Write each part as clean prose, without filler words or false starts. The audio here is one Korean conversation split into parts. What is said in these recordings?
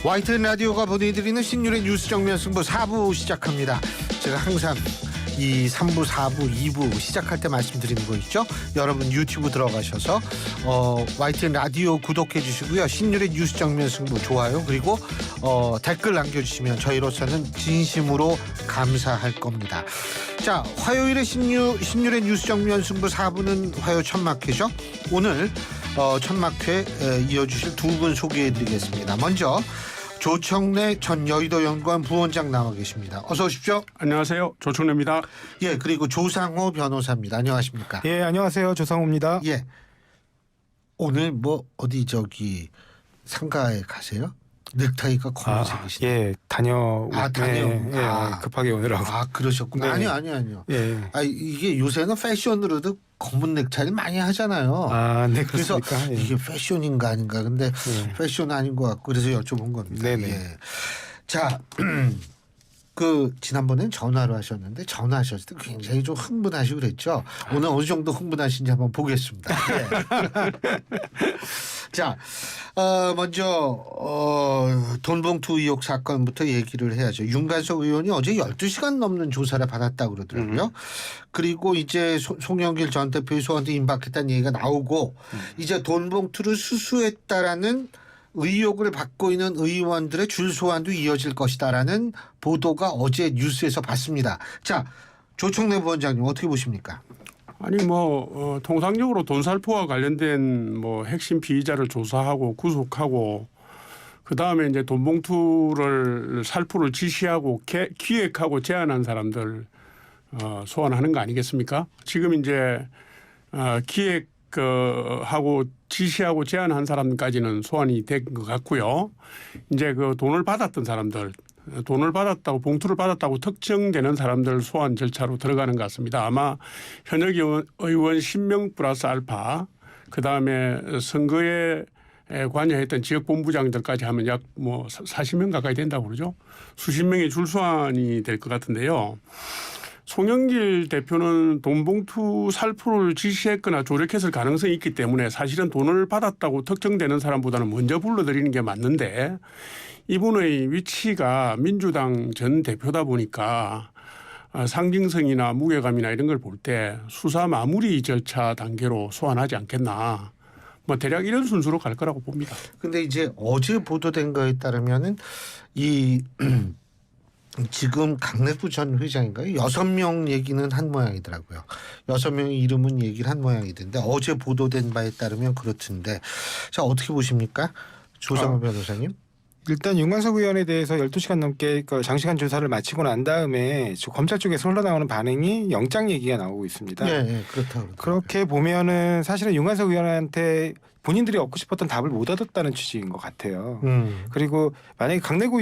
YTN 라디오가 보내드리는 신율의 뉴스 정면 승부 4부 시작합니다. 제가 항상 이 3부, 4부, 2부 시작할 때 말씀드리는 거 있죠? 여러분 유튜브 들어가셔서 YTN 라디오 구독해 주시고요. 신율의 뉴스 정면 승부 좋아요. 그리고 댓글 남겨주시면 저희로서는 진심으로 감사할 겁니다. 자, 화요일에 신율의 뉴스 정면 승부 4부는 화요 천막회죠. 오늘 천막회 이어주실 두 분 소개해드리겠습니다. 먼저 조청래 전 여의도 연구원 부원장 나와 계십니다. 어서 오십시오. 안녕하세요. 조청래입니다. 예, 그리고 조상호 변호사입니다. 안녕하십니까? 예, 안녕하세요. 조상호입니다. 예. 오늘 어디 상가에 가세요? 넥타이가 검은색이시네. 예, 다녀. 급하게 오느라고. 그러셨구나. 네. 아니요. 예. 이게 요새는 패션으로도 검은 넥타이를 많이 하잖아요. 네, 그래서 그렇습니까? 예. 이게 패션인가 아닌가. 근데 패션 아닌 것 같고 그래서 여쭤본 겁니다. 네네. 예. 자, 지난번엔 전화로 하셨는데 전화하셨을 때 굉장히 좀 흥분하시고 그랬죠. 오늘 어느 정도 흥분하신지 한번 보겠습니다. 예. 자, 먼저 돈봉투 의혹 사건부터 얘기를 해야죠. 윤관석 의원이 어제 12시간 넘는 조사를 받았다고 그러더라고요. 그리고 이제 송영길 전 대표의 소환도 임박했다는 얘기가 나오고 이제 돈봉투를 수수했다라는 의혹을 받고 있는 의원들의 줄 소환도 이어질 것이다라는 보도가 어제 뉴스에서 봤습니다. 자, 조청래 부원장님 어떻게 보십니까? 아니 통상적으로 돈살포와 관련된 핵심 피의자를 조사하고 구속하고 그 다음에 이제 돈봉투를 살포를 지시하고 기획하고 제안한 사람들 소환하는 거 아니겠습니까? 지금 이제 기획하고 지시하고 제안한 사람까지는 소환이 된 것 같고요. 이제 그 돈을 받았던 사람들, 돈을 받았다고 봉투를 받았다고 특정되는 사람들 소환 절차로 들어가는 것 같습니다. 아마 현역 의원 10명 플러스 알파, 그 다음에 선거에 관여했던 지역본부장들까지 하면 약 40명 가까이 된다고 그러죠. 수십 명의 줄 소환이 될 것 같은데요. 송영길 대표는 돈봉투 살포를 지시했거나 조력했을 가능성이 있기 때문에 사실은 돈을 받았다고 특정되는 사람보다는 먼저 불러들이는 게 맞는데 이분의 위치가 민주당 전 대표다 보니까 상징성이나 무게감이나 이런 걸 볼 때 수사 마무리 절차 단계로 소환하지 않겠나. 대략 이런 순서로 갈 거라고 봅니다. 근데 이제 어제 보도된 거에 따르면은 지금 강내부 전 회장인가요? 6명 얘기는 한 모양이더라고요. 6명의 이름은 얘기를 한 모양이던데 어제 보도된 바에 따르면 그렇던데 자 어떻게 보십니까? 조상호 변호사님. 일단 윤관석 의원에 대해서 12시간 넘게 장시간 조사를 마치고 난 다음에 검찰 쪽에서 흘러나오는 반응이 영장 얘기가 나오고 있습니다. 네, 그렇다고. 그렇게 보면은 사실은 윤관석 의원한테 본인들이 얻고 싶었던 답을 못 얻었다는 취지인 것 같아요. 그리고 만약에 강내구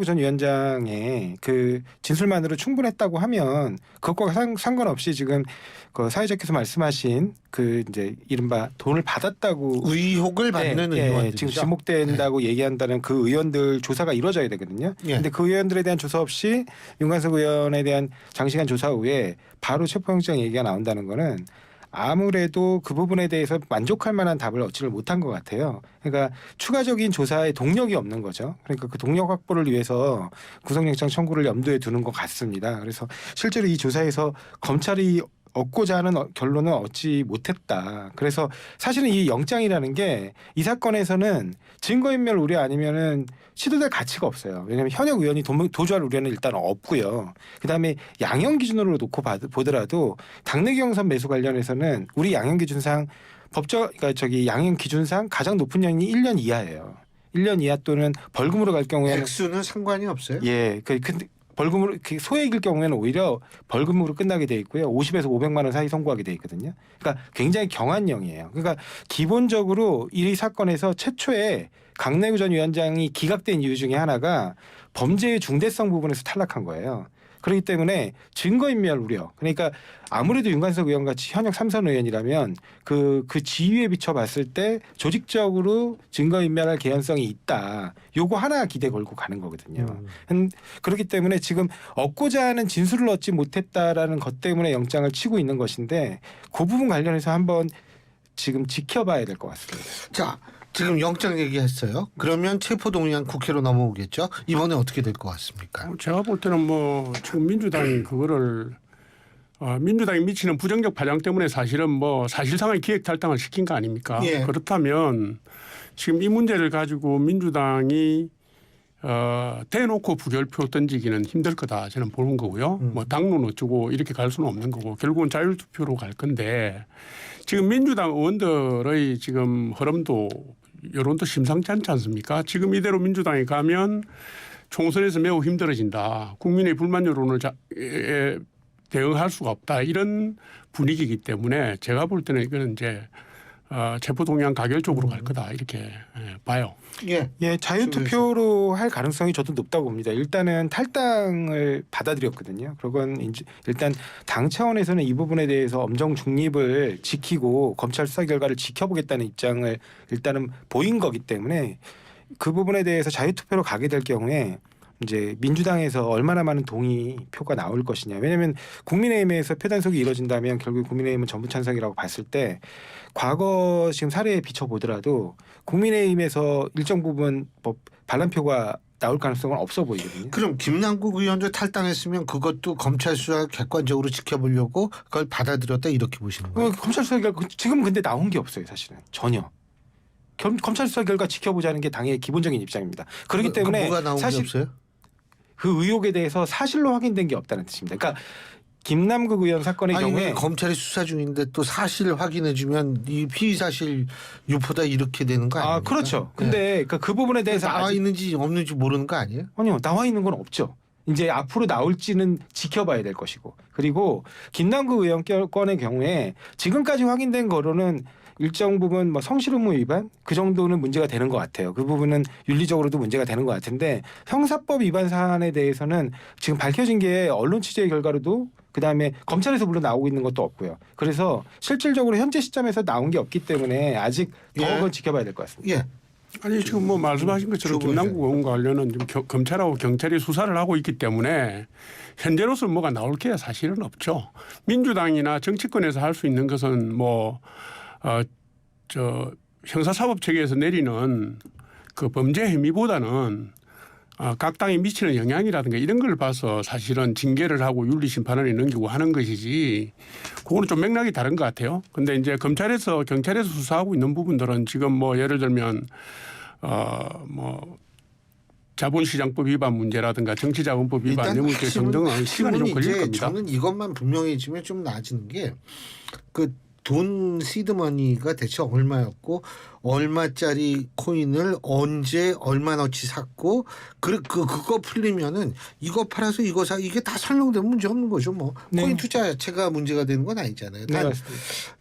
전 위원장의 그 진술만으로 충분했다고 하면 그것과 상관없이 지금 그 사회자께서 말씀하신 그 이제 이른바 돈을 받았다고 의혹을 받는 의원들 지금 지목된다고 얘기한다는 그 의원들 조사가 이루어져야 되거든요. 그런데 그 의원들에 대한 조사 없이 윤관석 의원에 대한 장시간 조사 후에 바로 체포영장 얘기가 나온다는 거는 아무래도 그 부분에 대해서 만족할 만한 답을 얻지를 못한 것 같아요. 그러니까 추가적인 조사에 동력이 없는 거죠. 그러니까 그 동력 확보를 위해서 구속영장 청구를 염두에 두는 것 같습니다. 그래서 실제로 이 조사에서 검찰이 얻고자 하는 결론은 얻지 못했다. 그래서 사실은 이 영장이라는 게 이 사건에서는 증거인멸 우려 아니면은 시도될 가치가 없어요. 왜냐하면 현역 의원이 도주할 우려는 일단 없고요. 그다음에 양형 기준으로 놓고 보더라도 당내 경선 매수 관련해서는 우리 양형 기준상 양형 기준상 가장 높은 형이 1년 이하예요. 1년 이하 또는 벌금으로 갈 경우에는 액수는 상관이 없어요? 예. 근데 벌금으로 소액일 경우에는 오히려 벌금으로 끝나게 돼 있고요. 50에서 500만 원 사이 선고하게 돼 있거든요. 그러니까 굉장히 경한형이에요. 그러니까 기본적으로 이 사건에서 최초에 강내구 전 위원장이 기각된 이유 중에 하나가 범죄의 중대성 부분에서 탈락한 거예요. 그렇기 때문에 증거인멸 우려. 그러니까 아무래도 윤관석 의원 같이 현역 3선 의원이라면 그 지위에 비춰봤을 때 조직적으로 증거인멸할 개연성이 있다. 요거 하나 기대 걸고 가는 거거든요. 그렇기 때문에 지금 얻고자 하는 진술을 얻지 못했다라는 것 때문에 영장을 치고 있는 것인데 그 부분 관련해서 한번 지금 지켜봐야 될 것 같습니다. 자, 지금 영장 얘기했어요. 그러면 체포동의안 국회로 넘어오겠죠. 이번에 어떻게 될 것 같습니까? 제가 볼 때는 뭐 지금 민주당이 그거를 민주당이 미치는 부정적 파장 때문에 사실은 뭐 사실상의 기획탈당을 시킨 거 아닙니까? 예. 그렇다면 지금 이 문제를 가지고 민주당이 대놓고 부결표 던지기는 힘들 거다 저는 보는 거고요. 뭐 당론 어쩌고 이렇게 갈 수는 없는 거고 결국은 자율투표로 갈 건데 지금 민주당 의원들의 지금 흐름도 여론도 심상치 않지 않습니까? 지금 이대로 민주당이 가면 총선에서 매우 힘들어진다. 국민의 불만 여론을 대응할 수가 없다. 이런 분위기이기 때문에 제가 볼 때는 이거는 이제 체포동의안 가결 쪽으로 갈 거다 이렇게 봐요. 예. 예, 자유투표로 할 가능성이 저도 높다고 봅니다. 일단은 탈당을 받아들였거든요. 그건 일단 당 차원에서는 이 부분에 대해서 엄정 중립을 지키고 검찰 수사 결과를 지켜보겠다는 입장을 일단은 보인 거기 때문에 그 부분에 대해서 자유투표로 가게 될 경우에 이제 민주당에서 얼마나 많은 동의 표가 나올 것이냐. 왜냐하면 국민의힘에서 표 단속이 이루어진다면 결국 국민의힘은 전부 찬성이라고 봤을 때 과거 지금 사례에 비춰보더라도 국민의힘에서 일정 부분 반란표가 나올 가능성은 없어 보이거든요. 그럼 김남국 의원도 탈당했으면 그것도 검찰 수사 객관적으로 지켜보려고 그걸 받아들였다 이렇게 보시는 거예요? 검찰 수사 결과 지금 근데 나온 게 없어요. 사실은 전혀. 검찰 수사 결과 지켜보자는 게 당의 기본적인 입장입니다. 그렇기 때문에 뭐가 나온 사실 게 없어요? 그 의혹에 대해서 사실로 확인된 게 없다는 뜻입니다. 그러니까 김남국 의원 사건의 경우에 검찰이 수사 중인데 또 사실 확인해주면 이 피의 사실 유포다 이렇게 되는 거 아니에요? 그렇죠. 근데 그 부분에 대해서 나와 아직 있는지 없는지 모르는 거 아니에요? 아니요, 나와 있는 건 없죠. 이제 앞으로 나올지는 지켜봐야 될 것이고, 그리고 김남국 의원 건의 경우에 지금까지 확인된 거로는 일정 부분 뭐 성실 의무 위반 그 정도는 문제가 되는 것 같아요. 그 부분은 윤리적으로도 문제가 되는 것 같은데 형사법 위반 사안에 대해서는 지금 밝혀진 게 언론 취재 결과로도 그다음에 검찰에서 물론 나오고 있는 것도 없고요. 그래서 실질적으로 현재 시점에서 나온 게 없기 때문에 아직 더 그건 지켜봐야 될 것 같습니다. 예. 아니 지금 뭐 말씀하신 것처럼 김남국 의원과 관련은 지금 검찰하고 경찰이 수사를 하고 있기 때문에 현재로서 뭐가 나올 게 사실은 없죠. 민주당이나 정치권에서 할 수 있는 것은 뭐 형사사법 체계에서 내리는 그 범죄 혐의보다는 각 당이 미치는 영향이라든가 이런 걸 봐서 사실은 징계를 하고 윤리 심판을 넘기고 하는 것이지 그거는 좀 맥락이 다른 것 같아요. 근데 이제 검찰에서 경찰에서 수사하고 있는 부분들은 지금 뭐 예를 들면 뭐 자본시장법 위반 문제라든가 정치자금법 위반 뇌물죄 등은 시간이 좀 걸릴 겁니다. 저는 이것만 분명해지면 좀 나아지는 게 그 돈 시드머니가 대체 얼마였고 얼마짜리 코인을 언제 얼마나치 샀고 그거 풀리면은 이거 팔아서 이거 사 이게 다 설명되면 문제 없는 거죠. 뭐 네. 코인 투자 자체가 문제가 되는 건 아니잖아요.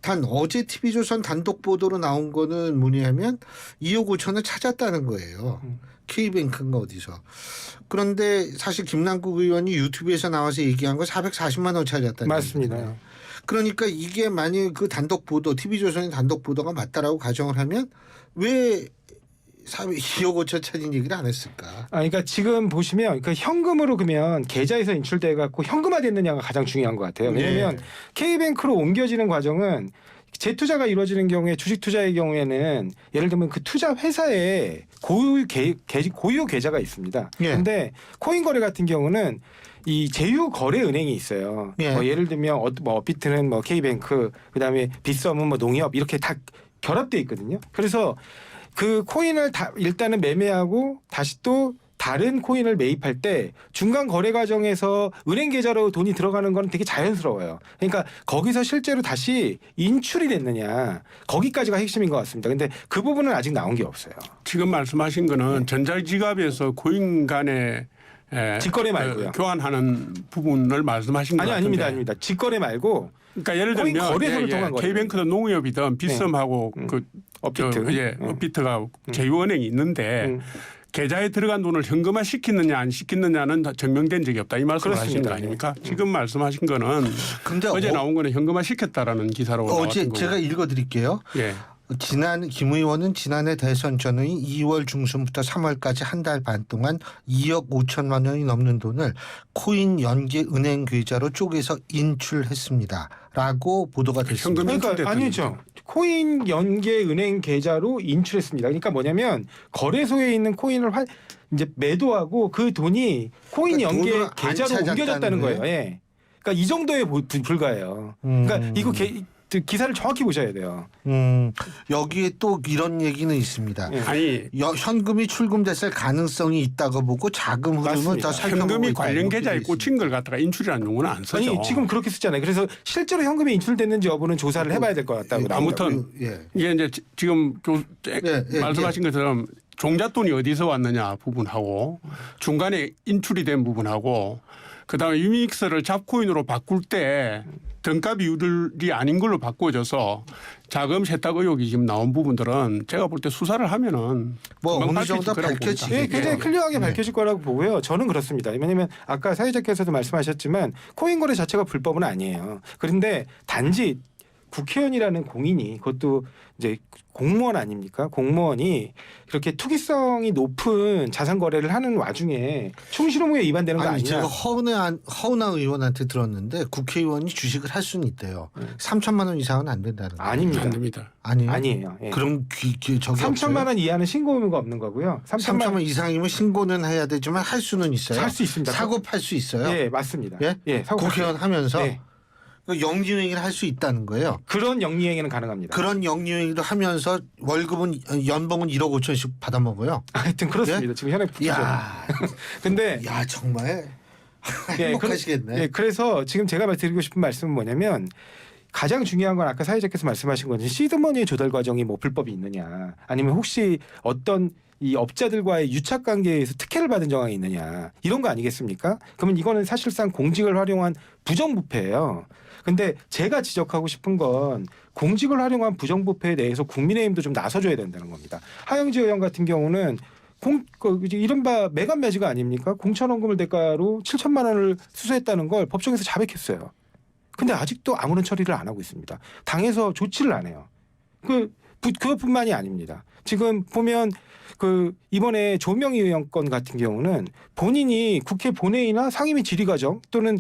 단 어제 TV조선 단독 보도로 나온 거는 뭐냐면 2억 5천을 찾았다는 거예요. K뱅크인가 어디서. 그런데 사실 김남국 의원이 유튜브에서 나와서 얘기한 거 440만 원 찾았다는 맞습니다. 얘기잖아요. 그러니까 이게 만약 그 단독 보도 TV조선의 단독 보도가 맞다라고 가정을 하면 왜 2억 5천 찾은 얘기를 안 했을까? 그러니까 지금 보시면 그 현금으로 그러면 계좌에서 인출돼 갖고 현금화됐느냐가 가장 중요한 것 같아요. 왜냐하면 K뱅크로 옮겨지는 과정은 재투자가 이루어지는 경우에 주식 투자의 경우에는 예를 들면 그 투자 회사에 고유 계좌가 있습니다. 그런데 코인 거래 같은 경우는 이 제휴 거래 은행이 있어요. 뭐 예를 들면 뭐 업비트는 뭐 K뱅크, 그다음에 빗썸은 뭐 농협 이렇게 다 결합돼 있거든요. 그래서 그 코인을 일단은 매매하고 다시 또 다른 코인을 매입할 때 중간 거래 과정에서 은행 계좌로 돈이 들어가는 건 되게 자연스러워요. 그러니까 거기서 실제로 다시 인출이 됐느냐 거기까지가 핵심인 것 같습니다. 근데 그 부분은 아직 나온 게 없어요. 지금 말씀하신 거는 전자지갑에서 코인 간에 직거래 말고요. 교환하는 부분을 말씀하신 거 같은데. 아닙니다. 직거래 말고. 그러니까 예를 들면 거래소를 통한 거래요. K뱅크든 농협이든 빗썸하고 업비트가 제휴은행이 있는데 계좌에 들어간 돈을 현금화 시키느냐 안 시키느냐는 증명된 적이 없다. 이 말씀을 하신 거 아닙니까? 지금 말씀하신 거는 근데 어제 나온 거는 현금화 시켰다라는 기사로 어제 나왔던 제가 읽어드릴게요. 예. 김 의원은 지난해 대선 전의 2월 중순부터 3월까지 한 달 반 동안 2억 5천만 원이 넘는 돈을 코인 연계 은행 계좌로 쪼개서 인출했습니다. 라고 보도가 됐습니다. 현금 그러니까 인출됐다는 아니죠. 코인 연계 은행 계좌로 인출했습니다. 그러니까 뭐냐면 거래소에 있는 코인을 이제 매도하고 그 돈이 코인 그러니까 연계 돈을 안 계좌로 찾았다는 옮겨졌다는 거예요. 거예요? 예. 그러니까 이 정도에 불과해요. 그러니까 이거 기사를 정확히 보셔야 돼요. 여기에 또 이런 얘기는 있습니다. 예. 아니 현금이 출금됐을 가능성이 있다고 보고 자금 흐름을 맞습니다. 더 살펴보고 현금이 있다. 관련 이렇게 계좌에 돼 있습니다. 꽂힌 걸 갖다가 인출이라는 용어는 안 쓰죠. 아니 지금 그렇게 쓰잖아요. 그래서 실제로 현금이 인출됐는지 여부는 조사를 해봐야 될 것 같다고. 아무튼 예. 이게 이제 지금 예, 말씀하신 것처럼 종잣돈이 어디서 왔느냐 부분하고 중간에 인출이 된 부분하고 그다음에 유닉스를 잡코인으로 바꿀 때 등가 비율이 아닌 걸로 바꿔줘서 자금 세탁 의혹이 지금 나온 부분들은 제가 볼 때 수사를 하면은 뭐 금방 어느 정도 밝혀질 거라고 밝혀지게 봅니다. 예, 굉장히 클리어하게 밝혀질 거라고 보고요. 저는 그렇습니다. 왜냐하면 아까 사회자께서도 말씀하셨지만 코인 거래 자체가 불법은 아니에요. 그런데 단지 국회의원이라는 공인이 그것도 이제 공무원 아닙니까? 공무원이 그렇게 투기성이 높은 자산 거래를 하는 와중에 총실효무에 위반되는 거 아니 아니냐? 제가 허은하 의원한테 들었는데 국회의원이 주식을 할 수는 있대요. 3천만 원 이상은 안 된다는 거예요. 아닙니다. 안 됩니다. 아니에요? 아니에요. 예. 그럼 저기 3천만 원 이하는 신고 의무가 없는 거고요. 3천만 원 이상이면 신고는 해야 되지만 할 수는 있어요. 할 수 있습니다. 사고 팔 수 있어요. 예, 맞습니다. 예? 사고 국회의원 하면서 네. 영리행위를 할 수 있다는 거예요. 그런 영리행위는 가능합니다. 그런 영리행위를 하면서 월급은 연봉은 1억 5천씩 받아 먹어요. 하여튼 그렇습니다. 지금 현행 부죠. 야, 근데 야 정말 예, 행복하시겠네. 예, 그래서 지금 제가 드리고 싶은 말씀은 뭐냐면 가장 중요한 건 아까 사회자께서 말씀하신 건지 시드머니의 조달 과정이 뭐 불법이 있느냐 아니면 혹시 어떤 이 업자들과의 유착 관계에서 특혜를 받은 정황이 있느냐 이런 거 아니겠습니까? 그러면 이거는 사실상 공직을 활용한 부정부패예요. 근데 제가 지적하고 싶은 건 공직을 활용한 부정부패에 대해서 국민의힘도 좀 나서줘야 된다는 겁니다. 하영지 의원 같은 경우는 이른바 매간 매지가 아닙니까? 공천원금을 대가로 7천만 원을 수수했다는 걸 법정에서 자백했어요. 근데 아직도 아무런 처리를 안 하고 있습니다. 당에서 조치를 안 해요. 그것뿐만이 아닙니다. 지금 보면 이번에 조명희 의원 건 같은 경우는 본인이 국회 본회의나 상임위 질의 과정 또는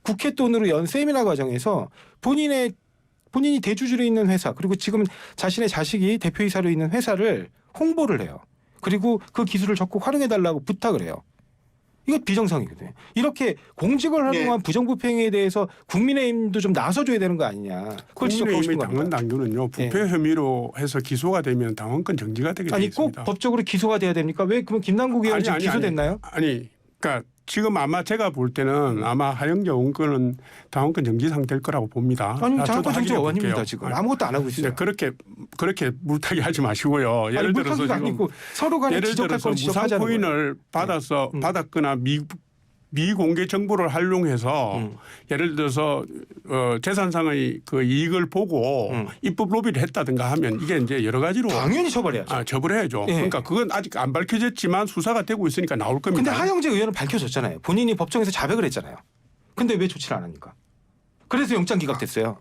국회 돈으로 연 세미나 과정에서 본인이 대주주로 있는 회사 그리고 지금 자신의 자식이 대표이사로 있는 회사를 홍보를 해요. 그리고 그 기술을 적극 활용해달라고 부탁을 해요. 이거 비정상이거든요. 이렇게 공직을 활용한 부정부패 행위에 대해서 국민의힘도 좀 나서줘야 되는 거 아니냐. 그걸 지적하고 싶은 국민의힘의 겁니다. 당원 당규는요. 부패 혐의로 해서 기소가 되면 당원권 정지가 되게 돼 아니 있습니다. 꼭 법적으로 기소가 돼야 됩니까? 왜 그럼 김남국 의원 지금 기소됐나요? 아니, 그러니까 지금 아마 제가 볼 때는 아마 하영재 의원권은 당원권 정지 상태일 거라고 봅니다. 아니 저도 장학금 정지 확인해 어원입니다 볼게요. 지금 아무것도 안 하고 있어요. 근데 그렇게 물타기 하지 마시고요. 예를 들어서 물타기가 지금 아니고 서로 간에 예를 지적할 들어서 건 지적하자는 거예요. 무상코인을 받았거나 미공개 정보를 활용해서 예를 들어서 재산상의 그 이익을 보고 입법 로비를 했다든가 하면 이게 이제 여러 가지로 당연히 처벌해야죠. 처벌해야죠. 예. 그러니까 그건 아직 안 밝혀졌지만 수사가 되고 있으니까 나올 겁니다. 근데 하영재 의원은 밝혀졌잖아요. 본인이 법정에서 자백을 했잖아요. 근데 왜 조치를 안 합니까? 그래서 영장 기각됐어요.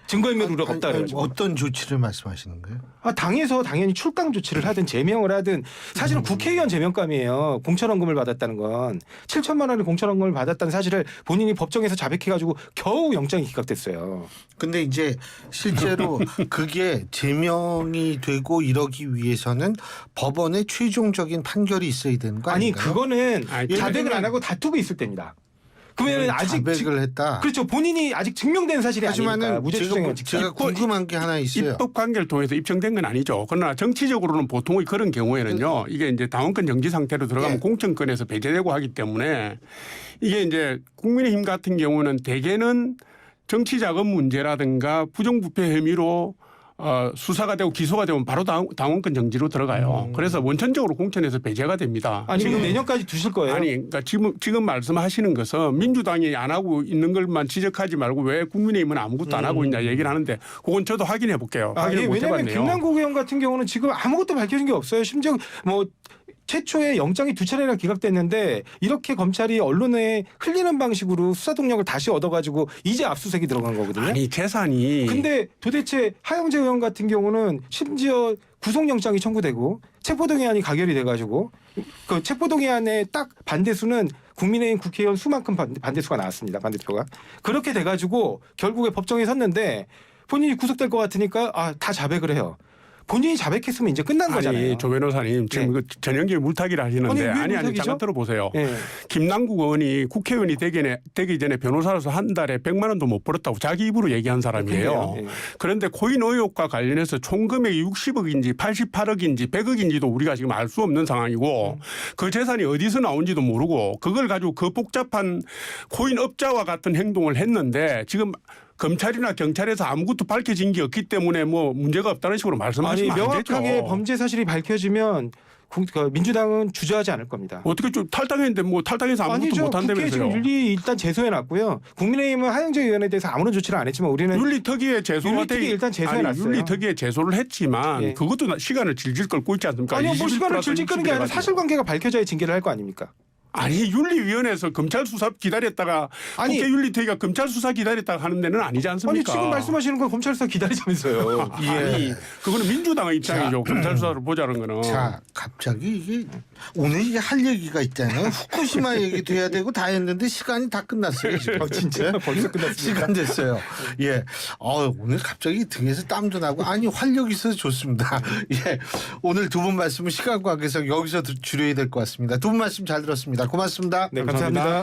증거인멸 우려가 없다 그래가지고. 어떤 조치를 말씀하시는 거예요? 당에서 당연히 출당 조치를 하든 제명을 하든 사실은 국회의원 제명감이에요. 공천원금을 받았다는 건 7천만 원의 공천원금을 받았다는 사실을 본인이 법정에서 자백해가지고 겨우 영장이 기각됐어요. 근데 이제 실제로 그게 제명이 되고 이러기 위해서는 법원의 최종적인 판결이 있어야 되는 거 아니 아닌가요? 그거는 아니, 자백을 안 하고 다투고 있을 때입니다. 그러면 아직 자백을 했다. 그렇죠. 본인이 아직 증명된 사실이 아니니까 하지만은 무죄추정이 제가 궁금한 게 하나 있어요. 입법 관계를 통해서 입증된 건 아니죠. 그러나 정치적으로는 보통 그런 경우에는요. 이게 이제 당원권 정지 상태로 들어가면 예. 공천권에서 배제되고 하기 때문에 이게 이제 국민의힘 같은 경우는 대개는 정치자금 문제라든가 부정부패 혐의로 수사가 되고 기소가 되면 바로 당원권 정지로 들어가요. 그래서 원천적으로 공천에서 배제가 됩니다. 아니 그럼 내년까지 두실 거예요? 아니, 그러니까 지금 말씀하시는 것은 민주당이 안 하고 있는 것만 지적하지 말고 왜 국민의힘은 아무것도 안 하고 있냐 얘기를 하는데 그건 저도 확인해 볼게요. 확인을 못 왜냐하면 해봤네요. 김남국 의원 같은 경우는 지금 아무것도 밝혀진 게 없어요. 심지어 뭐 최초에 영장이 2차례나 기각됐는데 이렇게 검찰이 언론에 흘리는 방식으로 수사 동력을 다시 얻어가지고 이제 압수수색이 들어간 거거든요. 아니 재산이 근데 도대체 하영재 의원 같은 경우는 심지어 구속영장이 청구되고 체포동의안이 가결이 돼가지고 그 체포동의안의 딱 반대수는 국민의힘 국회의원 수만큼 반대수가 나왔습니다. 반대표가. 그렇게 돼가지고 결국에 법정에 섰는데 본인이 구속될 것 같으니까 다 자백을 해요. 본인이 자백했으면 이제 끝난 거잖아요. 아니 조 변호사님 지금 그 전형적인 물타기를 하시는데 왜 아니 물타기죠? 잠깐 들어보세요. 예. 김남국 의원이 국회의원이 되기 전에 변호사로서 한 달에 100만 원도 못 벌었다고 자기 입으로 얘기한 사람이에요. 예. 그런데 코인 의혹과 관련해서 총 금액이 60억인지 88억인지 100억인지도 우리가 지금 알 수 없는 상황이고 그 재산이 어디서 나온지도 모르고 그걸 가지고 그 복잡한 코인 업자와 같은 행동을 했는데 지금 검찰이나 경찰에서 아무것도 밝혀진 게 없기 때문에 뭐 문제가 없다는 식으로 말씀하시면 안 되죠. 명확하게 범죄 사실이 밝혀지면 민주당은 주저하지 않을 겁니다. 어떻게 좀 탈당했는데 뭐 탈당해서 아무것도 아니죠. 국회에 못한다면서요. 지금 윤리 일단 제소해놨고요. 국민의힘은 하영재 의원에 대해서 아무런 조치를 안 했지만 우리는 윤리특위에 제소가 윤리특위 일단 제소해놨어요. 윤리특위에 제소를 했지만 예. 그것도 시간을 질질 끌고 있지 않습니까? 아니요, 뭐 21 시간을 플러스 질질 끄는 게 21 아니라 해가지고. 사실관계가 밝혀져야 징계를 할 거 아닙니까? 아니 윤리위원회에서 검찰 수사 기다렸다가 아니, 국회 윤리특위가 검찰 수사 기다렸다가 하는 데는 아니지 아니 않습니까? 지금 말씀하시는 건 검찰 수사 기다리자면서요. 아니 그거는 민주당의 입장이죠. 검찰 수사를 보자는 거는. 자, 갑자기 이게 오늘 이게 할 얘기가 있잖아요. 후쿠시마 얘기도 해야 되고 다 했는데 시간이 다 끝났어요. 지금. 진짜 벌써 끝났습니까? 시간 됐어요. 예. 오늘 갑자기 등에서 땀도 나고 아니 활력이 있어서 좋습니다. 예. 오늘 두 분 말씀은 시간 관계상 여기서 줄여야 될 것 같습니다. 두 분 말씀 잘 들었습니다. 고맙습니다. 네, 감사합니다.